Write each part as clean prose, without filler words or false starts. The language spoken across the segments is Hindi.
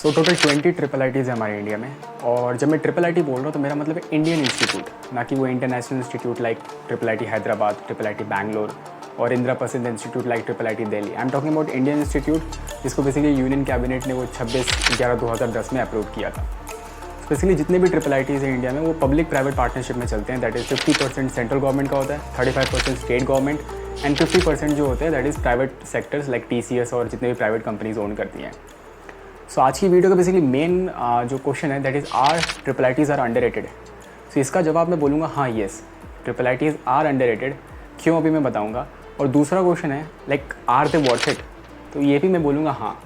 सो टोटल 20 ट्रिपल आईटीज़ है हमारे इंडिया में। और जब मैं ट्रिपल आईटी बोल रहा हूँ तो मेरा मतलब है इंडियन इंस्टीट्यूट, ना कि वो international institute like triple IT Hyderabad, triple IT Bangalore और इंदिरा प्रसिद्ध institute like triple IT Delhi. I am talking about Indian institute, जिसको बेसिकली यूनियन कैबिनेट ने वो 26/11/2010 में अप्रूव किया था। बेसिकली जितने भी ट्रिपल आईटीज़ हैं इंडिया में वो पब्लिक प्राइवेट पार्टनरशिप में चलते हैं। दैट इज़ 50% सेंट्रल गवर्नमेंट का होता है, 35% स्टेट गवर्नमेंट एंड 50% जो होते हैं that is private sectors like TCS और जितने भी प्राइवेट कंपनीज ओन करती हैं। सो आज की वीडियो का बेसिकली मेन जो क्वेश्चन है that is are triple आईटीज़ are underrated. So इसका जवाब मैं बोलूँगा हाँ, येस, ट्रिपल आईटीज़ आर अंडररेटेड। क्यों, अभी मैं बताऊँगा। और दूसरा क्वेश्चन है like are they worth it, तो ये भी मैं बोलूँगा हाँ।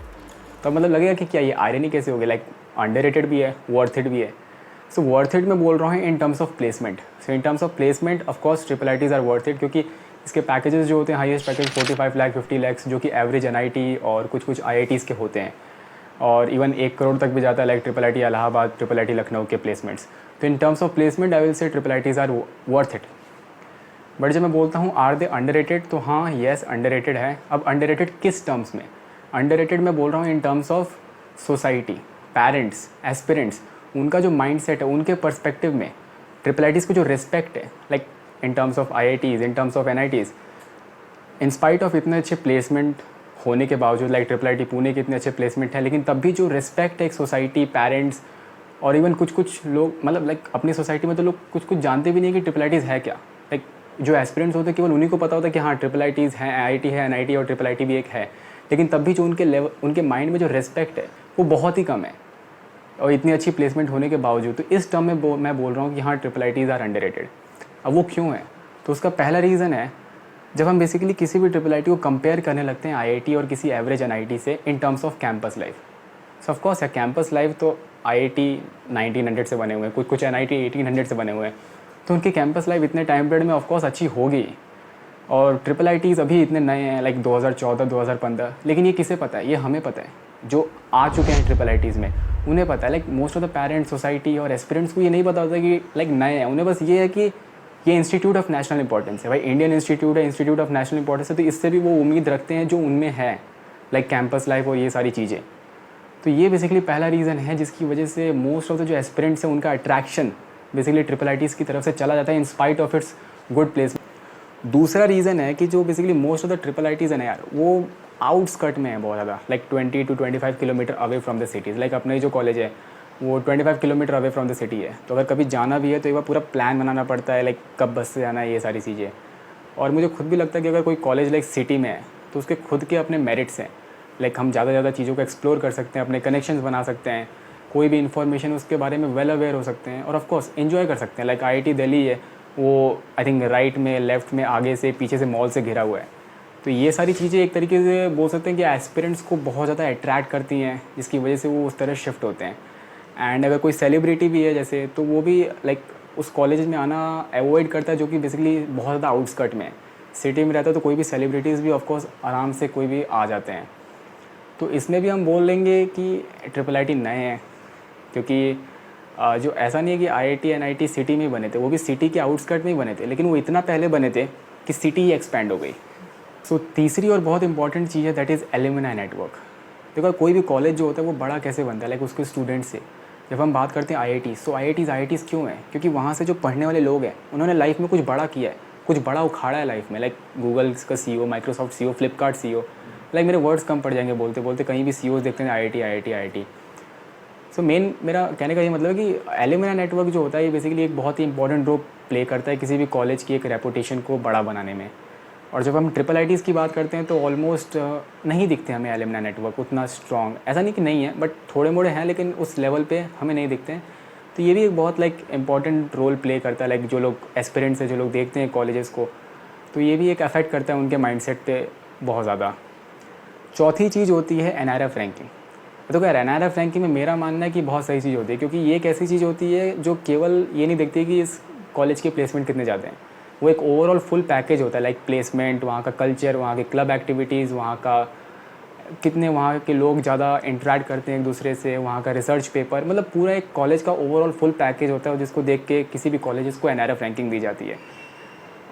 तो मतलब लगेगा कि क्या ये आयरनी कैसे हो गया, लाइक अंडररेटेड भी है, वर्थ इट भी है। सो वर्थ इट मैं बोल रहा हूँ in terms of placement. So in terms of placement of course triple आईटीज़ are worth it, क्योंकि इसके पैकेजेस जो होते हैं हाईएस्ट पैकेज 45 लाख 50 लाख, जो कि एवरेज एनआईटी और कुछ आईआईटीज़ के होते हैं, और इवन 1 करोड़ तक भी जाता है like triple IT Allahabad, triple IT Lucknow के प्लेसमेंट्स। तो in terms of placement I will say triple आईटीज़ are worth it. But जब मैं बोलता हूँ आर दे अंडररेटेड, तो हाँ येस अंडररेटेड है। अब अंडररेटेड किस टर्म्स में? अंडररेटेड मैं बोल रहा हूँ in terms of society, parents, aspirants, उनका जो माइंड सेट है, उनके पर्सपेक्टिव में ट्रिपल आईटीज़ को जो रिस्पेक्ट है, like in terms of IITs, in terms of NITs, in spite of इतने अच्छे प्लेसमेंट होने के बावजूद, लाइक ट्रिपल आईटी पुणे के इतने अच्छे प्लेसमेंट हैं, लेकिन तब भी जो रिस्पेक्ट है एक सोसाइटी, पेरेंट्स और इवन कुछ लोग, मतलब लाइक अपनी सोसाइटी में तो लोग कुछ जानते भी नहीं कि ट्रिपल आईटीज़ है क्या। लाइक जो एस्पिरेंट्स होते हैं केवल उन्हीं को पता होता है कि हाँ ट्रिपल आईटीज़ हैं, आईआईटी है, एनआईटी और ट्रिपल आईटी भी एक है, लेकिन तब भी जो उनके लेवल, उनके माइंड में जो रिस्पेक्ट है वो बहुत ही कम है, और इतनी अच्छी प्लेसमेंट होने के बावजूद। तो इस टर्म में मैं बोल रहा हूँ कि हाँ ट्रिपल आईटीज़ आर अंडररेटेड। अब वो क्यों है? तो उसका पहला रीज़न है, जब हम बेसिकली किसी भी ट्रिपल आईटी को कंपेयर करने लगते हैं आईआईटी और किसी एवरेज एनआईटी से इन terms off campus life. So of course है कैंपस लाइफ, तो आईआईटी 1900 से बने हुए हैं, कुछ एनआईटी 1800 से बने हुए हैं, तो उनकी कैंपस लाइफ इतने टाइम पीरियड में ऑफकोर्स अच्छी होगी। और ट्रिपल आईटीज़ अभी इतने नए हैं लाइक 2014 2015, लेकिन ये किसे पता है? ये हमें पता है, जो आ चुके हैं ट्रिपल आईटीज़ में उन्हें पता है। Like most of the parents, society और एस्पिरेंट्स को ये नहीं पता होता कि लाइक नए हैं, उन्हें बस ये है कि ये इंस्टीट्यूट ऑफ नेशनल इंपॉर्टेंस है, भाई इंडियन इंस्टीट्यूट है, इंस्टीट्यूट ऑफ नेशनल इंपॉर्टेंस है, तो इससे भी वो उम्मीद रखते हैं जो उनमें है, लाइक कैंपस लाइफ और ये सारी चीज़ें। तो ये बेसिकली पहला रीज़न है जिसकी वजह से मोस्ट ऑफ द जो एस्पिरेंट्स हैं उनका अट्रैक्शन बेसिकली ट्रिपल आईटीज़ की तरफ से चला जाता है in spite of its good placement. दूसरा रीज़न है कि जो basically most of the triple ITs है ना यार, वो आउटस्कर्ट में है बहुत ज़्यादा, like 20 to 25 kilometre away from the cities. Like अपना ही जो कॉलेज है वो 25 kilometre away from the city है, तो अगर कभी जाना भी है तो एक बार पूरा प्लान बनाना पड़ता है, लाइक कब बस से जाना है, ये सारी चीज़ें। और मुझे खुद भी लगता है कि अगर कोई कॉलेज लाइक सिटी में है तो उसके खुद के अपने मेरिट्स हैं, लाइक हम ज़्यादा ज़्यादा चीज़ों को एक्सप्लोर कर सकते हैं, अपने कनेक्शंस बना सकते हैं, कोई भी इन्फॉर्मेशन उसके बारे में वेल अवेयर हो सकते हैं, और ऑफकोर्स इन्जॉय कर सकते हैं। लाइक आईआईटी दिल्ली है, वो आई थिंक राइट में, लेफ्ट में, आगे से, पीछे से मॉल से घिरा हुआ है। तो ये सारी चीज़ें एक तरीके से बोल सकते हैं कि एस्पिरेंट्स को बहुत ज़्यादा अट्रैक्ट करती हैं, जिसकी वजह से वो उस तरह शिफ्ट होते हैं। एंड अगर कोई सेलिब्रिटी भी है जैसे, तो वो भी लाइक उस कॉलेज में आना अवॉइड करता है, जो कि बेसिकली बहुत ज़्यादा आउटस्कर्ट में है। सिटी में रहता है तो कोई भी सेलिब्रिटीज़ भी ऑफकोर्स आराम से कोई भी आ जाते हैं। तो इसमें भी हम बोल लेंगे कि ट्रिपल आईटी नए हैं, क्योंकि जो ऐसा नहीं है कि आईआईटी एनआईटी सिटी में बने थे, वो भी सिटी के आउटस्कर्ट में ही बने थे, लेकिन वो इतना पहले बने थे कि सिटी ही एक्सपैंड हो गई। सो तीसरी और बहुत इंपॉर्टेंट चीज़ है दैट इज़ एलुमनाई नेटवर्क। देखो कोई भी कॉलेज जो होता है वो बड़ा कैसे बनता है, लाइक उसके स्टूडेंट्स से। जब हम बात करते हैं आईआईटी, तो आईआईटीज़ क्यों है? क्योंकि वहाँ से जो पढ़ने वाले लोग हैं उन्होंने लाइफ में कुछ बड़ा किया है, कुछ बड़ा उखाड़ा है लाइफ में, लाइक गूगल का CEO, Microsoft CEO, Flipkart CEO. Like मेरे वर्ड्स कम पड़ जाएंगे बोलते बोलते, कहीं भी सीईओ देखते हैं IIT IIT IIT. So main मेरा कहने का ये मतलब है कि एलुमनाई नेटवर्क जो होता है ये बेसिकली एक बहुत ही इंपॉर्टेंट रोल प्ले करता है किसी भी कॉलेज की एक रेपुटेशन को बड़ा बनाने में। और जब हम ट्रिपल आईटीज़ की बात करते हैं तो ऑलमोस्ट नहीं दिखते हमें एलुमनाई नेटवर्क उतना स्ट्रॉन्ग। ऐसा नहीं कि नहीं है, बट थोड़े मोड़े हैं, लेकिन उस लेवल पे हमें नहीं दिखते हैं। तो ये भी एक बहुत लाइक इंपॉर्टेंट रोल प्ले करता है, लाइक जो लोग एस्पिरेंट्स हैं, जो लोग देखते हैं कॉलेजेस को, तो ये भी एक अफेक्ट करता है उनके माइंडसेट पे बहुत ज़्यादा। चौथी चीज़ होती है एनआरएफ रैंकिंग। तो क्या एनआरएफ रैंकिंग में मेरा मानना है कि बहुत सही चीज़ होती है, क्योंकि ये एक ऐसी चीज़ होती है जो केवल ये नहीं देखती कि इस कॉलेज के प्लेसमेंट कितने जाते हैं, वो एक ओवरऑल फुल पैकेज होता है, लाइक प्लेसमेंट, वहाँ का कल्चर, वहाँ के क्लब एक्टिविटीज़, वहाँ का कितने वहाँ के लोग ज़्यादा इंटरेक्ट करते हैं एक दूसरे से, वहाँ का रिसर्च पेपर, मतलब पूरा एक कॉलेज का ओवरऑल फुल पैकेज होता है, जिसको देख के किसी भी कॉलेज को एनआरएफ रैंकिंग दी जाती है।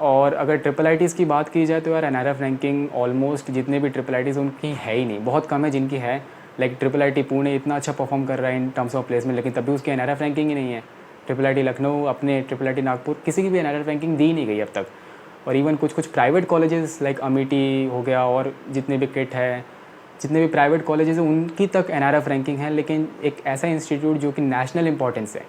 और अगर ट्रिपल आईटीज़ की बात की जाए तो यार एनआरएफ रैंकिंग ऑलमोस्ट जितने भी ट्रिपल आईटीज़ उनकी है ही नहीं, बहुत कम है जिनकी है। Like triple I T Pune इतना अच्छा परफॉर्म कर रहा है इन टर्म्स ऑफ प्लेसमेंट, लेकिन तभी उसकी एनआरएफ रैंकिंग ही नहीं है। ट्रिपल आई टी लखनऊ अपने ट्रिपल आई टी नागपुर किसी की भी एनआरएफ रैंकिंग दी नहीं गई अब तक। और इवन कुछ कुछ प्राइवेट कॉलेजेस लाइक अमिटी हो गया और जितने भी किट है, जितने भी प्राइवेट कॉलेजेस हैं उनकी तक एनआरएफ रैंकिंग है, लेकिन एक ऐसा इंस्टीट्यूट जो कि नेशनल इंपॉर्टेंस है,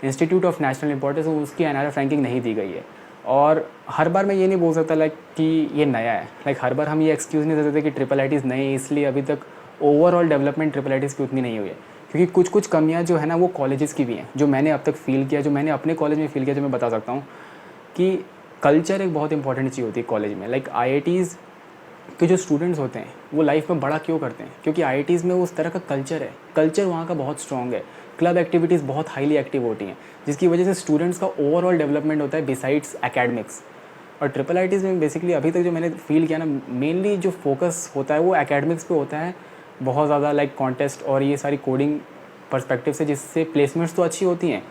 इंस्टीट्यूट ऑफ नेशनल इंपॉर्टेंस, उसकी एनआरएफ रैंकिंग नहीं दी गई है। और हर बार मैं ये नहीं बोल सकता लाइक कि ये नया है, लाइक हर बार हम ये एक्सक्यूज़ नहीं दे सकते कि ट्रिपल आई टीज़ नए इसलिए अभी तक overall development triple I tees की उतनी नहीं हुई है, क्योंकि कुछ कुछ कमियाँ जो है ना वो कॉलेजेस की भी हैं, जो मैंने अब तक फील किया, जो मैंने अपने कॉलेज में फील किया, जो मैं बता सकता हूँ कि कल्चर एक बहुत इंपॉर्टेंट चीज़ होती है कॉलेज में। लाइक आईआईटीज़ के जो स्टूडेंट्स होते हैं वो लाइफ में बड़ा क्यों करते हैं, क्योंकि आईआईटीज़ में उस तरह का कल्चर है, कल्चर वहाँ का बहुत स्ट्रॉन्ग है, क्लब एक्टिविटीज़ बहुत हाईली एक्टिव होती हैं, जिसकी वजह से स्टूडेंट्स का ओवरऑल डेवलपमेंट होता है बिसाइड्स एकेडमिक्स। और ट्रिपल आई टीज़ में बेसिकली अभी तक जो मैंने फील किया ना, मेनली जो फोकस होता है वो एकेडमिक्स पे होता है बहुत ज़्यादा, लाइक कॉन्टेस्ट और ये सारी कोडिंग पर्सपेक्टिव से, जिससे प्लेसमेंट्स तो अच्छी होती हैं,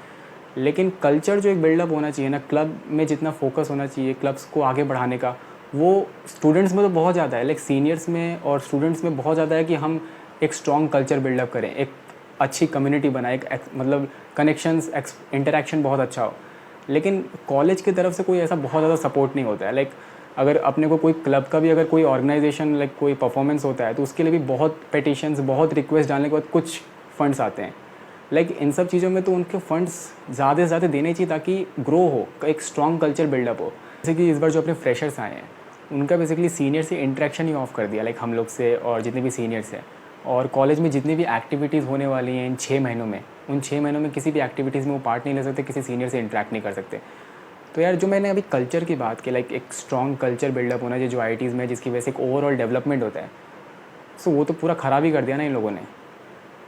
लेकिन कल्चर जो एक बिल्डअप होना चाहिए ना, क्लब में जितना फोकस होना चाहिए क्लब्स को आगे बढ़ाने का, वो स्टूडेंट्स में तो बहुत ज़्यादा है, लाइक सीनियर्स में और स्टूडेंट्स में बहुत ज़्यादा है कि हम एक स्ट्रॉन्ग कल्चर बिल्डअप करें, एक अच्छी कम्युनिटी बनाए, मतलब कनेक्शंस, इंटरेक्शन बहुत अच्छा हो। लेकिन कॉलेज की तरफ से कोई ऐसा बहुत ज़्यादा सपोर्ट नहीं होता है। लाइक अगर अपने को कोई क्लब का भी अगर कोई ऑर्गेनाइजेशन लाइक कोई परफॉर्मेंस होता है तो उसके लिए भी बहुत पिटिशंस, बहुत रिक्वेस्ट डालने के बाद कुछ फंड्स आते हैं। लाइक इन सब चीज़ों में तो उनके फंड्स ज़्यादा से ज़्यादा देने चाहिए ताकि ग्रो हो, एक स्ट्रॉन्ग कल्चर बिल्डअप हो। जैसे कि इस बार जो अपने फ्रेशर्स आए हैं उनका बेसिकली सीनियर से इंटरेक्शन ही ऑफ कर दिया, लाइक हम लोग से और जितने भी सीनियर्स हैं। और कॉलेज में जितनी भी एक्टिविटीज़ होने वाली हैं इन 6 महीनों में, उन 6 महीनों में किसी भी एक्टिविटीज़ में वो पार्ट नहीं ले सकते, किसी सीनियर से इंटरेक्ट नहीं कर सकते। तो यार जो मैंने अभी कल्चर की बात की, लाइक एक स्ट्रॉन्ग कल्चर बिल्डअप होना चाहिए जो आईआईटीज़ में, जिसकी वजह से एक ओवरऑल डेवलपमेंट होता है, सो वो तो पूरा ख़राब ही कर दिया ना इन लोगों ने।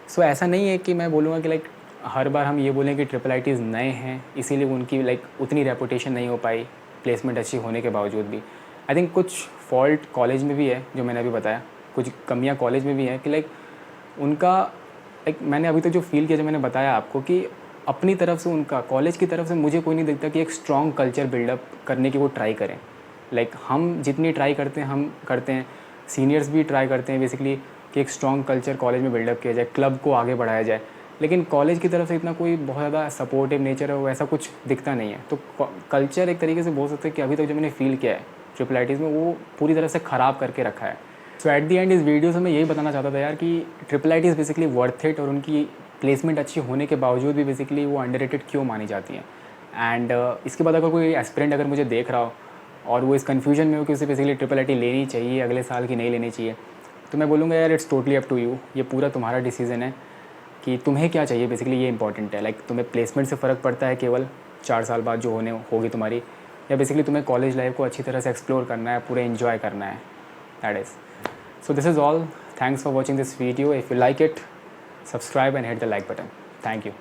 सो ऐसा नहीं है कि मैं बोलूँगा कि लाइक हर बार हम ये बोलें कि ट्रिपल आई टीज़ नए हैं इसीलिए उनकी लाइक उतनी रेपुटेशन नहीं हो पाई प्लेसमेंट अच्छी होने के बावजूद भी। आई थिंक कुछ फॉल्ट कॉलेज में भी है, जो मैंने अभी बताया, कुछ कमियाँ कॉलेज में भी हैं कि लाइक उनका, लाइक मैंने अभी तक जो फील किया, जो मैंने बताया आपको कि अपनी तरफ से उनका, कॉलेज की तरफ से मुझे कोई नहीं दिखता कि एक स्ट्रॉन्ग कल्चर बिल्डअप करने की वो ट्राई करें। लाइक हम जितनी ट्राई करते हैं हम करते हैं, सीनियर्स भी ट्राई करते हैं बेसिकली कि एक स्ट्रॉन्ग कल्चर कॉलेज में बिल्डअप किया जाए, क्लब को आगे बढ़ाया जाए, लेकिन कॉलेज की तरफ से इतना कोई बहुत ज़्यादा सपोर्टिव नेचर है वैसा कुछ दिखता नहीं है। तो कल्चर एक तरीके से बोल सकते हैं कि अभी तक जो मैंने फील किया है ट्रिपल आई टीज़ में वो पूरी तरह से ख़राब करके रखा है। सो एट दी एंड इस वीडियो से मैं यही बताना चाहता था यार कि triple I tees basically worth it, और उनकी प्लेसमेंट अच्छी होने के बावजूद भी बेसिकली वो अंडररेटेड क्यों मानी जाती हैं। एंड इसके बाद अगर कोई एस्पिरेंट अगर मुझे देख रहा हो और वो इस कन्फ्यूजन में हो कि उसे बेसिकली ट्रिपल आई टी लेनी चाहिए अगले साल की नहीं लेनी चाहिए, तो मैं बोलूँगा यार it's totally up to you, ये पूरा तुम्हारा डिसीजन है कि तुम्हें क्या चाहिए, बेसिकली ये इंपॉर्टेंट है। लाइक तुम्हें प्लेसमेंट से फ़र्क पड़ता है केवल 4 साल बाद जो होने होगी तुम्हारी, या बेसिकली तुम्हें कॉलेज लाइफ को अच्छी तरह से एक्सप्लोर करना है, पूरे एंजॉय करना है, that is. So this is all. Thanks for watching this video. If you like it, subscribe and hit the like button. Thank you.